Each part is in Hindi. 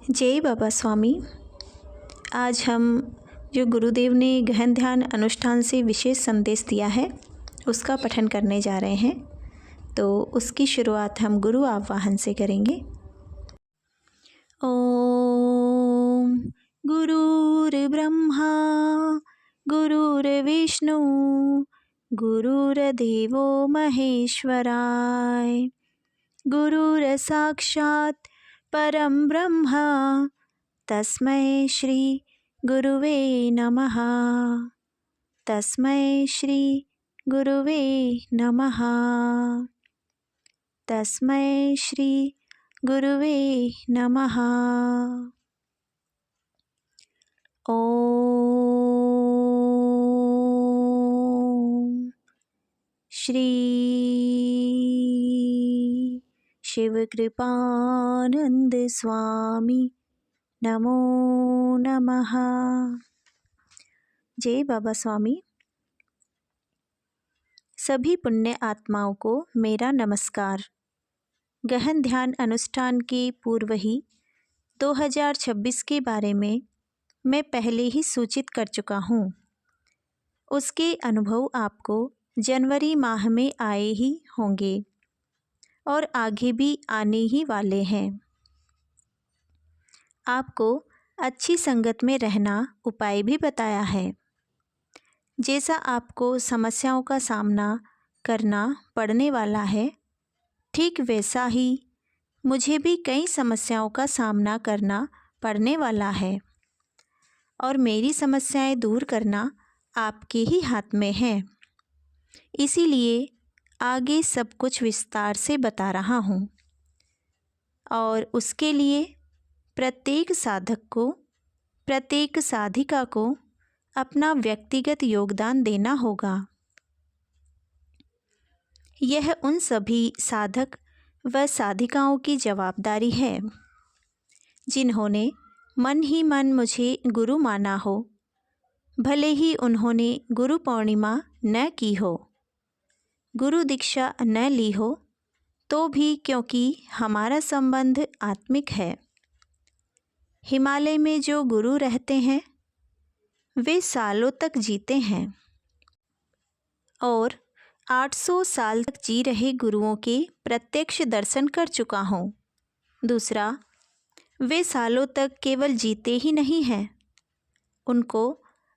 जय बाबा स्वामी। आज हम जो गुरुदेव ने गहन ध्यान अनुष्ठान से विशेष संदेश दिया है उसका पठन करने जा रहे हैं। तो उसकी शुरुआत हम गुरु आवाहन से करेंगे। ओम गुरुर्ब्रह्मा गुरुर्विष्णु गुरुर्देवो महेश्वराय गुरुर्साक्षात् परम ब्रह्मा तस्मै श्री गुरुवे नमः। तस्मै श्री गुरुवे नमः। तस्मै श्री गुरुवे नमः। ओम श्री शिव कृपानंद स्वामी नमो नमः। जय बाबा स्वामी। सभी पुण्य आत्माओं को मेरा नमस्कार। गहन ध्यान अनुष्ठान के पूर्व ही 2026 के बारे में मैं पहले ही सूचित कर चुका हूँ। उसके अनुभव आपको जनवरी माह में आए ही होंगे और आगे भी आने ही वाले हैं। आपको अच्छी संगत में रहना उपाय भी बताया है। जैसा आपको समस्याओं का सामना करना पड़ने वाला है, ठीक वैसा ही मुझे भी कई समस्याओं का सामना करना पड़ने वाला है और मेरी समस्याएं दूर करना आपके ही हाथ में है। इसीलिए आगे सब कुछ विस्तार से बता रहा हूँ और उसके लिए प्रत्येक साधक को, प्रत्येक साधिका को अपना व्यक्तिगत योगदान देना होगा। यह उन सभी साधक व साधिकाओं की जवाबदारी है जिन्होंने मन ही मन मुझे गुरु माना हो, भले ही उन्होंने गुरु पूर्णिमा न की हो, गुरु दीक्षा न ली हो, तो भी क्योंकि हमारा संबंध आत्मिक है। हिमालय में जो गुरु रहते हैं वे सालों तक जीते हैं और 800 साल तक जी रहे गुरुओं के प्रत्यक्ष दर्शन कर चुका हूँ। दूसरा, वे सालों तक केवल जीते ही नहीं हैं, उनको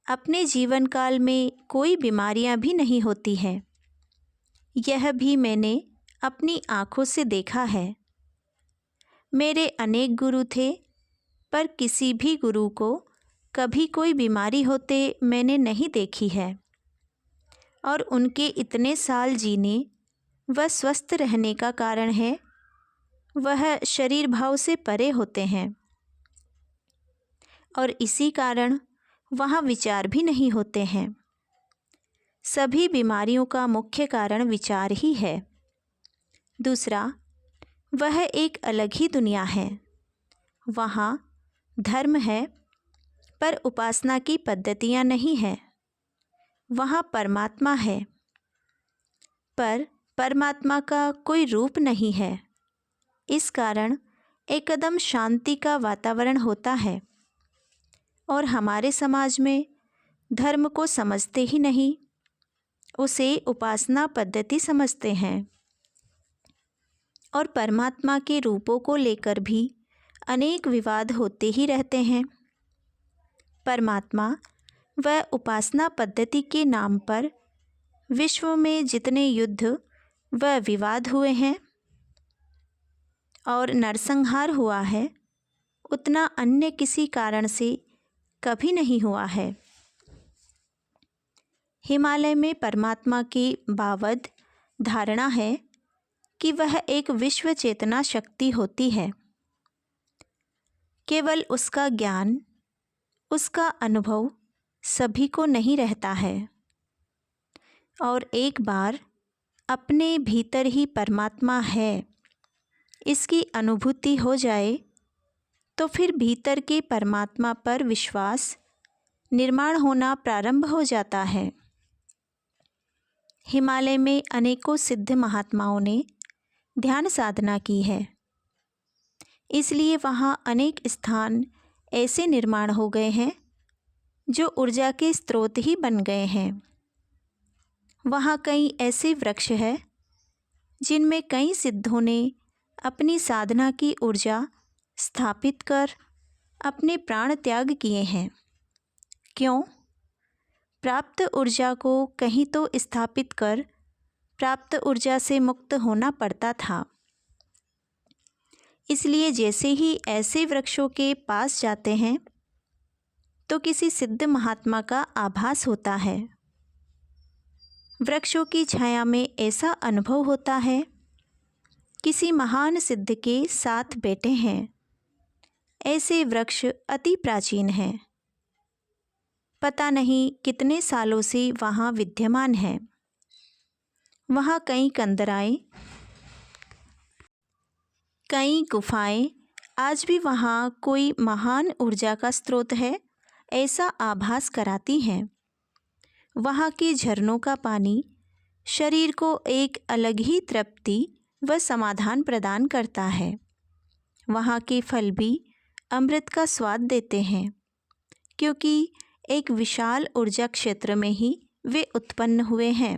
अपने जीवन काल में कोई बीमारियाँ भी नहीं होती हैं। यह भी मैंने अपनी आँखों से देखा है। मेरे अनेक गुरु थे, पर किसी भी गुरु को कभी कोई बीमारी होते मैंने नहीं देखी है और उनके इतने साल जीने व स्वस्थ रहने का कारण है वह शरीर भाव से परे होते हैं और इसी कारण वहाँ विचार भी नहीं होते हैं। सभी बीमारियों का मुख्य कारण विचार ही है। दूसरा, वह एक अलग ही दुनिया है। वहाँ धर्म है पर उपासना की पद्धतियाँ नहीं हैं। वहाँ परमात्मा है पर परमात्मा का कोई रूप नहीं है। इस कारण एकदम शांति का वातावरण होता है और हमारे समाज में धर्म को समझते ही नहीं, उसे उपासना पद्धति समझते हैं और परमात्मा के रूपों को लेकर भी अनेक विवाद होते ही रहते हैं। परमात्मा व उपासना पद्धति के नाम पर विश्व में जितने युद्ध व विवाद हुए हैं और नरसंहार हुआ है, उतना अन्य किसी कारण से कभी नहीं हुआ है। हिमालय में परमात्मा की बावद धारणा है कि वह एक विश्व चेतना शक्ति होती है। केवल उसका ज्ञान, उसका अनुभव सभी को नहीं रहता है और एक बार अपने भीतर ही परमात्मा है इसकी अनुभूति हो जाए तो फिर भीतर के परमात्मा पर विश्वास निर्माण होना प्रारंभ हो जाता है। हिमालय में अनेकों सिद्ध महात्माओं ने ध्यान साधना की है। इसलिए वहाँ अनेक स्थान ऐसे निर्माण हो गए हैं जो ऊर्जा के स्रोत ही बन गए हैं। वहाँ कई ऐसे वृक्ष हैं जिनमें कई सिद्धों ने अपनी साधना की ऊर्जा स्थापित कर अपने प्राण त्याग किए हैं। क्यों? प्राप्त ऊर्जा को कहीं तो स्थापित कर प्राप्त ऊर्जा से मुक्त होना पड़ता था। इसलिए जैसे ही ऐसे वृक्षों के पास जाते हैं तो किसी सिद्ध महात्मा का आभास होता है। वृक्षों की छाया में ऐसा अनुभव होता है किसी महान सिद्ध के साथ बैठे हैं। ऐसे वृक्ष अति प्राचीन हैं, पता नहीं कितने सालों से वहाँ विद्यमान हैं। वहाँ कई कंदराएं, कई गुफाएं आज भी वहाँ कोई महान ऊर्जा का स्रोत है ऐसा आभास कराती हैं। वहाँ के झरनों का पानी शरीर को एक अलग ही तृप्ति व समाधान प्रदान करता है। वहाँ के फल भी अमृत का स्वाद देते हैं, क्योंकि एक विशाल ऊर्जा क्षेत्र में ही वे उत्पन्न हुए हैं।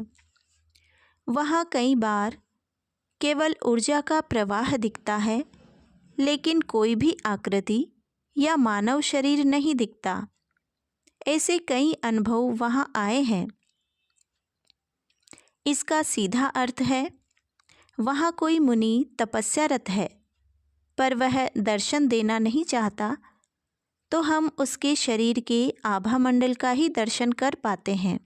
वहाँ कई बार केवल ऊर्जा का प्रवाह दिखता है, लेकिन कोई भी आकृति या मानव शरीर नहीं दिखता। ऐसे कई अनुभव वहाँ आए हैं। इसका सीधा अर्थ है वहाँ कोई मुनि तपस्यारत है, पर वह दर्शन देना नहीं चाहता, तो हम उसके शरीर के आभा मंडल का ही दर्शन कर पाते हैं,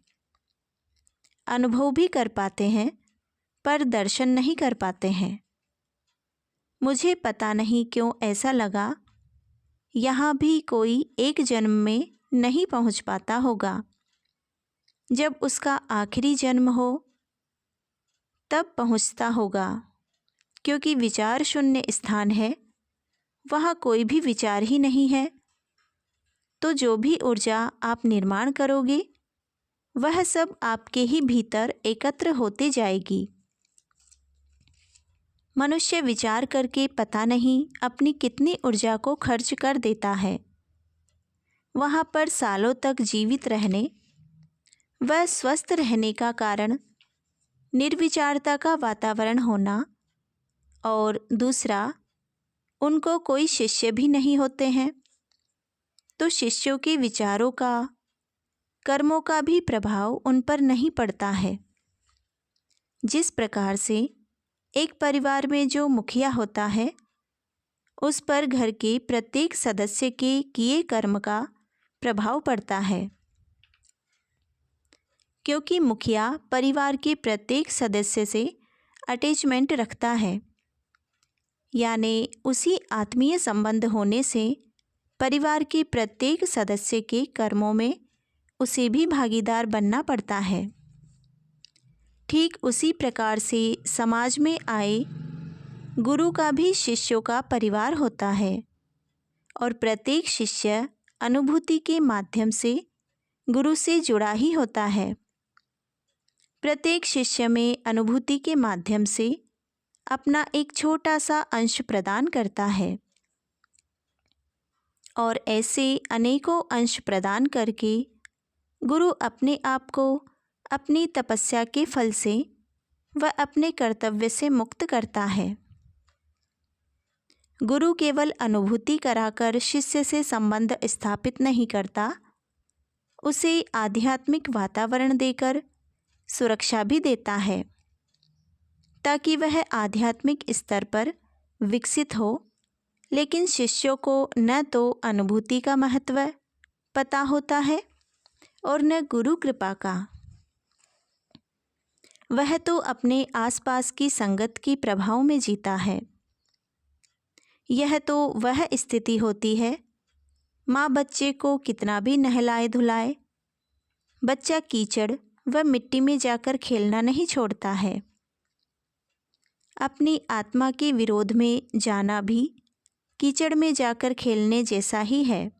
अनुभव भी कर पाते हैं, पर दर्शन नहीं कर पाते हैं। मुझे पता नहीं क्यों ऐसा लगा यहाँ भी कोई एक जन्म में नहीं पहुँच पाता होगा। जब उसका आखिरी जन्म हो तब पहुँचता होगा, क्योंकि विचार शून्य स्थान है, वहाँ कोई भी विचार ही नहीं है। तो जो भी ऊर्जा आप निर्माण करोगे वह सब आपके ही भीतर एकत्र होते जाएगी। मनुष्य विचार करके पता नहीं अपनी कितनी ऊर्जा को खर्च कर देता है। वहाँ पर सालों तक जीवित रहने व स्वस्थ रहने का कारण निर्विचारता का वातावरण होना, और दूसरा उनको कोई शिष्य भी नहीं होते हैं, तो शिष्यों के विचारों का, कर्मों का भी प्रभाव उन पर नहीं पड़ता है। जिस प्रकार से एक परिवार में जो मुखिया होता है उस पर घर के प्रत्येक सदस्य के किए कर्म का प्रभाव पड़ता है, क्योंकि मुखिया परिवार के प्रत्येक सदस्य से अटैचमेंट रखता है, यानी उसी आत्मीय संबंध होने से परिवार के प्रत्येक सदस्य के कर्मों में उसे भी भागीदार बनना पड़ता है। ठीक उसी प्रकार से समाज में आए गुरु का भी शिष्यों का परिवार होता है, और प्रत्येक शिष्य अनुभूति के माध्यम से गुरु से जुड़ा ही होता है। प्रत्येक शिष्य में अनुभूति के माध्यम से अपना एक छोटा सा अंश प्रदान करता है, और ऐसे अनेकों अंश प्रदान करके गुरु अपने आप को अपनी तपस्या के फल से व अपने कर्तव्य से मुक्त करता है। गुरु केवल अनुभूति कराकर शिष्य से संबंध स्थापित नहीं करता, उसे आध्यात्मिक वातावरण देकर सुरक्षा भी देता है, ताकि वह आध्यात्मिक स्तर पर विकसित हो। लेकिन शिष्यों को न तो अनुभूति का महत्व पता होता है और न गुरु कृपा का। वह तो अपने आसपास की संगत की प्रभाव में जीता है। यह तो वह स्थिति होती है, माँ बच्चे को कितना भी नहलाए धुलाए, बच्चा कीचड़ व मिट्टी में जाकर खेलना नहीं छोड़ता है। अपनी आत्मा के विरोध में जाना भी कीचड़ में जाकर खेलने जैसा ही है।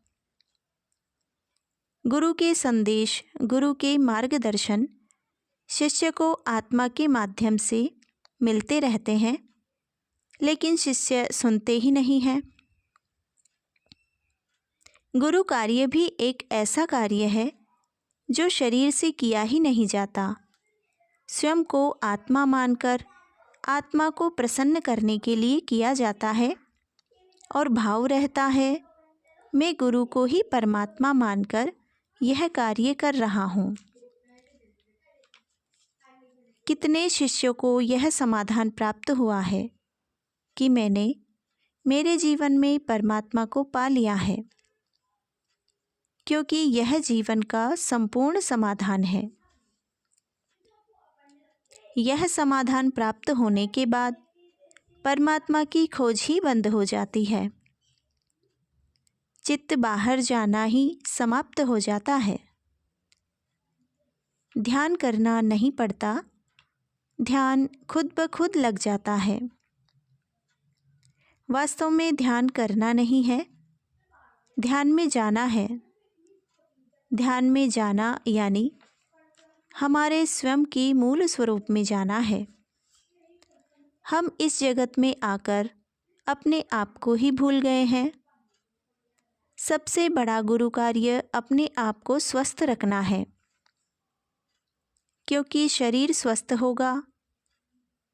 गुरु के संदेश, गुरु के मार्गदर्शन शिष्य को आत्मा के माध्यम से मिलते रहते हैं, लेकिन शिष्य सुनते ही नहीं हैं। गुरु कार्य भी एक ऐसा कार्य है जो शरीर से किया ही नहीं जाता। स्वयं को आत्मा मानकर आत्मा को प्रसन्न करने के लिए किया जाता है और भाव रहता है, मैं गुरु को ही परमात्मा मानकर यह कार्य कर रहा हूँ। कितने शिष्यों को यह समाधान प्राप्त हुआ है कि मैंने मेरे जीवन में परमात्मा को पा लिया है, क्योंकि यह जीवन का संपूर्ण समाधान है। यह समाधान प्राप्त होने के बाद परमात्मा की खोज ही बंद हो जाती है। चित्त बाहर जाना ही समाप्त हो जाता है। ध्यान करना नहीं पड़ता, ध्यान खुद ब खुद लग जाता है। वास्तव में ध्यान करना नहीं है, ध्यान में जाना है। ध्यान में जाना यानी हमारे स्वयं की मूल स्वरूप में जाना है। हम इस जगत में आकर अपने आप को ही भूल गए हैं। सबसे बड़ा गुरु कार्य अपने आप को स्वस्थ रखना है, क्योंकि शरीर स्वस्थ होगा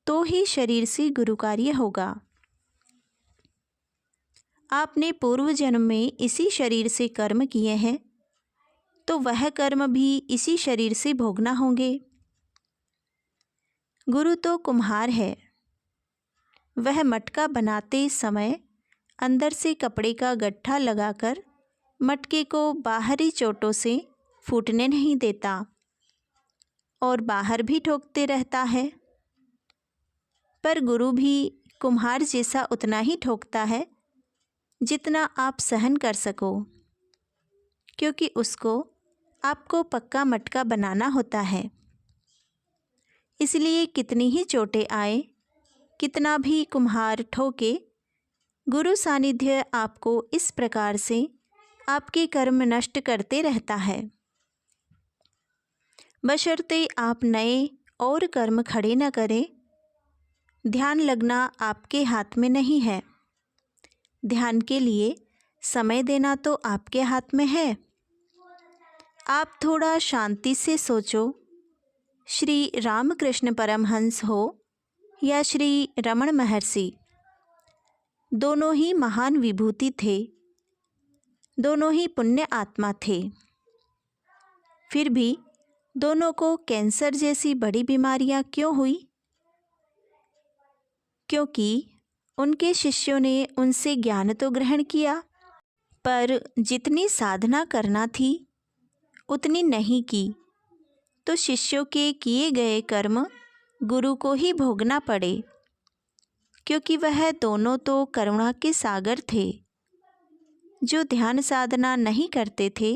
तो ही शरीर से गुरु कार्य होगा। आपने पूर्व जन्म में इसी शरीर से कर्म किए हैं, तो वह कर्म भी इसी शरीर से भोगना होंगे। गुरु तो कुम्हार है। वह मटका बनाते समय अंदर से कपड़े का गट्ठा लगाकर मटके को बाहरी चोटों से फूटने नहीं देता और बाहर भी ठोकते रहता है। पर गुरु भी कुम्हार जैसा उतना ही ठोकता है जितना आप सहन कर सको, क्योंकि उसको आपको पक्का मटका बनाना होता है। इसलिए कितनी ही चोटें आए, कितना भी कुम्हार ठोके, गुरु सानिध्य आपको इस प्रकार से आपके कर्म नष्ट करते रहता है, बशर्ते आप नए और कर्म खड़े न करें। ध्यान लगना आपके हाथ में नहीं है। ध्यान के लिए समय देना तो आपके हाथ में है। आप थोड़ा शांति से सोचो। श्री रामकृष्ण परमहंस हो या श्री रमण महर्षि, दोनों ही महान विभूति थे, दोनों ही पुण्य आत्मा थे। फिर भी दोनों को कैंसर जैसी बड़ी बीमारियां क्यों हुई? क्योंकि उनके शिष्यों ने उनसे ज्ञान तो ग्रहण किया, पर जितनी साधना करना थी उतनी नहीं की, तो शिष्यों के किए गए कर्म गुरु को ही भोगना पड़े, क्योंकि वह दोनों तो करुणा के सागर थे। जो ध्यान साधना नहीं करते थे,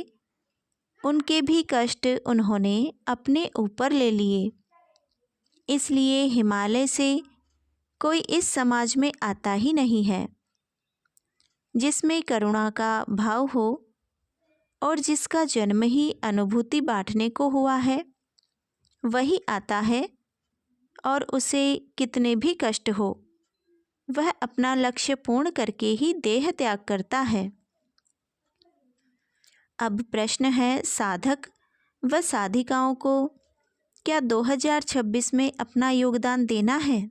उनके भी कष्ट उन्होंने अपने ऊपर ले लिए। इसलिए हिमालय से कोई इस समाज में आता ही नहीं है जिसमें करुणा का भाव हो और जिसका जन्म ही अनुभूति बांटने को हुआ है। वही आता है और उसे कितने भी कष्ट हो, वह अपना लक्ष्य पूर्ण करके ही देह त्याग करता है। अब प्रश्न है, साधक व साधिकाओं को क्या 2026 में अपना योगदान देना है?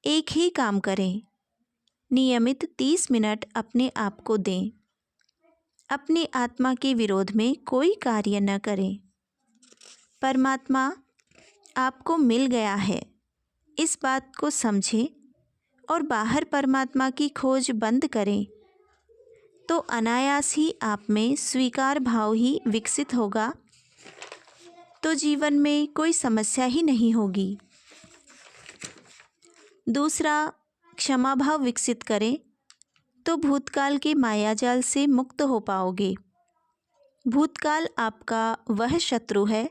एक ही काम करें, नियमित 30 मिनट अपने आप को दें। अपनी आत्मा के विरोध में कोई कार्य न करें। परमात्मा आपको मिल गया है, इस बात को समझें और बाहर परमात्मा की खोज बंद करें, तो अनायास ही आप में स्वीकार भाव ही विकसित होगा, तो जीवन में कोई समस्या ही नहीं होगी। दूसरा, क्षमा भाव विकसित करें तो भूतकाल के मायाजाल से मुक्त हो पाओगे। भूतकाल आपका वह शत्रु है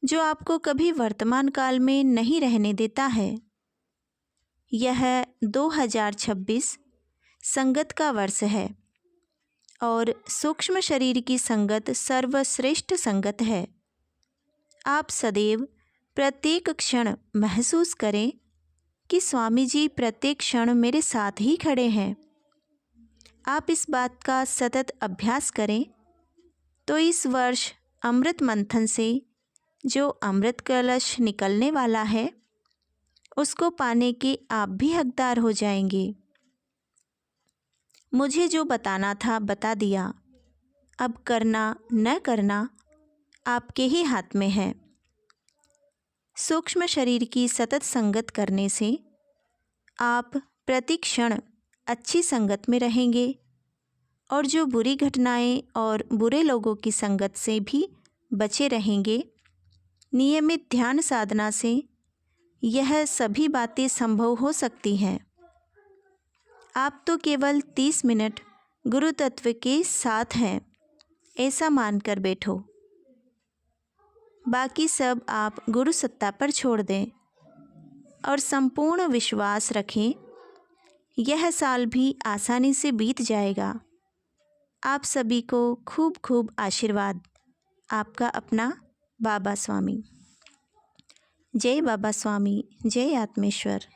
जो आपको कभी वर्तमान काल में नहीं रहने देता है। यह 2026 संगत का वर्ष है और सूक्ष्म शरीर की संगत सर्वश्रेष्ठ संगत है। आप सदैव प्रत्येक क्षण महसूस करें कि स्वामी जी प्रत्येक क्षण मेरे साथ ही खड़े हैं। आप इस बात का सतत अभ्यास करें तो इस वर्ष अमृत मंथन से जो अमृत कलश निकलने वाला है उसको पाने के आप भी हकदार हो जाएंगे। मुझे जो बताना था बता दिया। अब करना न करना आपके ही हाथ में है। सूक्ष्म शरीर की सतत संगत करने से आप प्रति क्षण अच्छी संगत में रहेंगे और जो बुरी घटनाएं और बुरे लोगों की संगत से भी बचे रहेंगे। नियमित ध्यान साधना से यह सभी बातें संभव हो सकती हैं। आप तो केवल 30 मिनट गुरु तत्व के साथ हैं, ऐसा मानकर बैठो। बाकी सब आप गुरु सत्ता पर छोड़ दें और संपूर्ण विश्वास रखें, यह साल भी आसानी से बीत जाएगा। आप सभी को खूब खूब आशीर्वाद। आपका अपना बाबा स्वामी। जय बाबा स्वामी, जय आत्मेश्वर।